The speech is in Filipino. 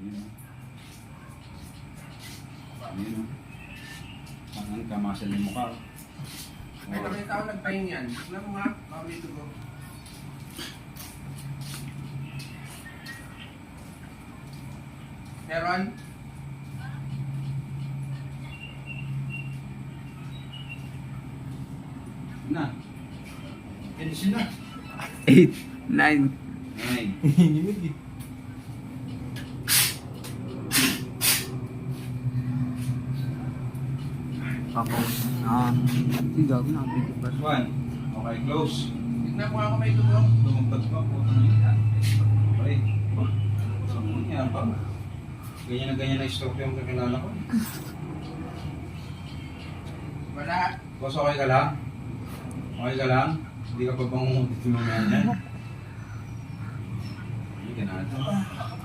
Yun o. Yun o. Ang kamasal yung mukha. Ay, nakita ko nagpahin yan. Alam mo nga, baka may dugo. Meron? Na. Edison na. 8, 9. Ay. Tapos, hindi gago na video pa. One. Okay, close. Tignan mo ako may dugo. Lumagpag pa po. Okay. Saan mo niya ba? Ganyan na stroke yung kakilala ko. Wala. Boss, okay ka lang? Okay ka lang? Hindi ka pa bang dito mamaya niyan? Hindi ka na ito.